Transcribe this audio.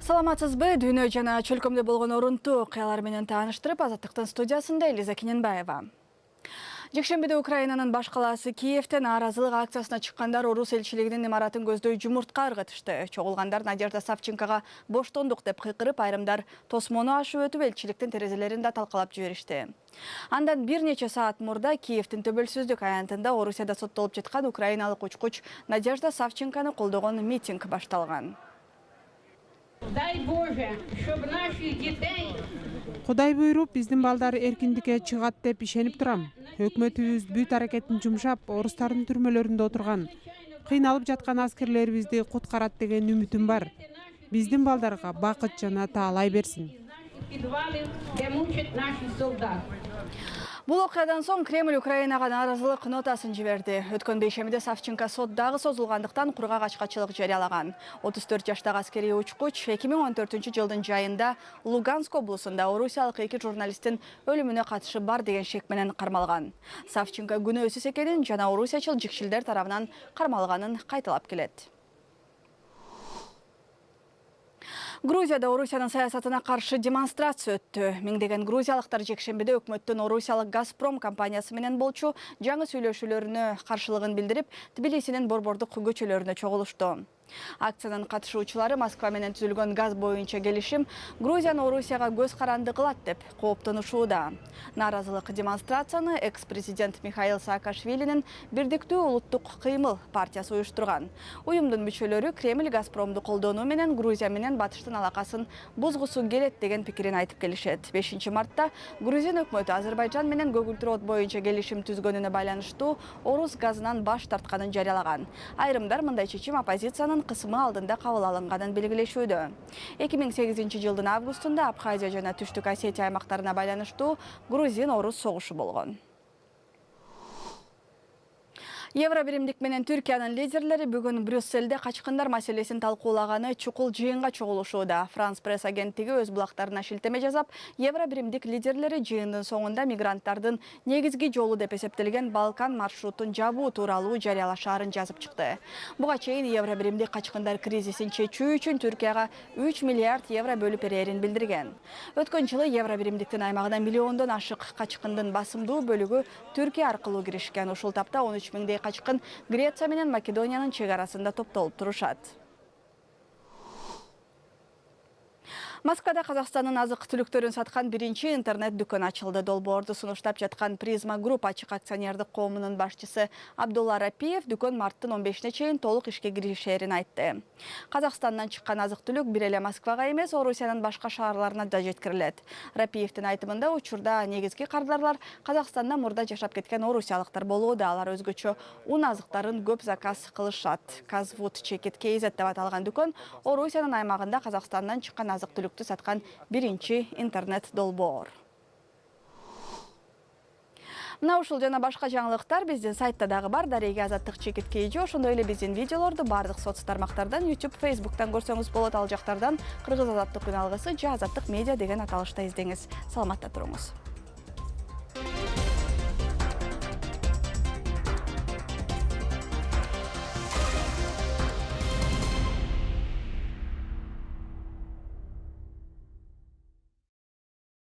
Саламатсызбы, дүйнө жана чөлкөмдө болгон орунтуу окуялар менен тааныштырып, Азаттыктын студиясында Элиза Кененбаева. Жекшембиде Украинанын баш калаасы Киевтен нааразылык акциясына чыккандар орус элчилигинин имаратын көздөй жумуртка ыргытышты. Чогулгандар Надежда Савченкага боштондук деп кыйкырып, айрымдар тосмону ашып өтүп элчиликтин терезелерин да талкалап жиберишти. Андан бир нече саат мурда Киевтин төбөлсүздүк аянтында Орусияда соттолуп жаткан украиналык учкуч Надежда Савченканы колдогон митинг башталган. Дай Боже, щоб наших дітей... Кудай буйруп, биздин балдар эркиндикке чыгат деп ишенип турам. Өкмөтүбүз бүт аракетин жумшап, орустардын түрмөлөрүндө отурган, кыйналып жаткан аскерлерибизди куткарат деген үмүтүм бар. Биздин балдарга бакыт жана таалай берсин. Підвалів, де мучать наші солдати. Бул окуядан соң Кремль Украинага нааразылык нотасын жиберди. Өткөн бейшемиде Савченко сот созулгандыктан кургак ачкачылык жарыялаган. 34 жаштагы аскерий учкуч 2014-жылдын жайында Луганск облусунда орусиялык 2 журналисттин өлүмүнө катышы бар деген шек менен кармалган. Савченко күнөөсүз экенин жана орусиячыл жикшилдер тарабынан кармалганын кайталап келет. Грузияда Орусиянын саясатына каршы демонстрация өттү. Миңдеген грузиялыктар жекшембиде өкмөттүн орусиялык Газпром компаниясы менен болчу жаңы сүйлөшүүлөрүнө каршылыгын билдирип, Тбилисинин борбордук көчөлөрүнө чогулушту. Акциянын катышуучулары Москва менен түзүлгөн газ боюнча келишим Грузияны Орусияга көз каранды кылат деп кооптонушууда. Нааразылык демонстрацияны экс-президент Михаил Саакашвилинин Бирдиктүү улуттук кыймыл партиясы уюштурган. Уюмдун мүчөлөрү Кремль Газпромду колдонуу менен Грузия менен батыштын алакасын бузгусу келет деген пикирин айтып келишет. 5 мартта Грузин өкмөтү Азербайжан менен көгүлтүр от боюнча келишим түзгөнүнө байланыштуу орус газынан баш тартканын жарыялаган. Айрымдар мындай чечим оппозициянын кысымы алдында кабыл алынганын белгилешүүдө. 2008-жылдын августунда Абхазия жана Түштүк Осетия аймактарына байланыштуу грузин-орус согушу болгон. Евробиримдик менен Түркиянын лидерлери бүгүн Брюсселде качкындар маселесин талкуулаганы чукул жыйынга чогулушууда. Франс пресс агенттиги өз булактарына шилтеме жасап, Евробиримдик лидерлери жыйындын соңунда мигранттардын негизги жолу деп эсептелген Балкан маршрутун жабуу тууралуу жарыялашаарын жазып чыкты. Буга чейин Евробиримдик качкындар кризисин чечүү үчүн Түркияга 3 миллиард евро бөлүп берерин билдирген. Өткөн жылы Евробиримдиктин аймагына миллиондон ашык качкындын басымдуу бөлүгү Түркия аркылуу киришкен. Ушул тапта 13 миңдей качкын Греция менен Македониянын чек арасында топтолуп турушат. Москвада Казакстандын азык-түлүктөрүн саткан биринчи интернет-дүкөн ачылды. Долбоорду сунуштап жаткан Призма Групп ачык акционердик коомунун башчысы Абдулла Рапиев дүкөн марттын 15-не чейин толук ишке киришерин айтты. Казакстандан чыккан азык-түлүк бир эле Москвага эмес, Орусиянын башка шаарларына да жеткирилет. Рапиевдин айтымында учурда негизги кардарлар Казакстанда мурда жашап кеткен орусиялыктар болууда. Алар өзгөчө ун азыктарын көп заказ кылышат. Казвуд Чекит KZ деп аталган дүкөн Орусиянын аймагында Казакстандан чыккан азык-түлүк саткан биринчи интернет долбоор. Мына ушул жана башка жаңылыктар биздин сайтта дагы бар. Дареги Азаттык Чекит KG, ошондой эле биздин видеолорду бардык соц тармактардан, YouTube, Facebook'тан көрсөңүз болот. Ал жактардан Кыргыз Азаттык үн алгысы же Азаттык медиа деген аталышта издеңиз. Саламатта туруңуз.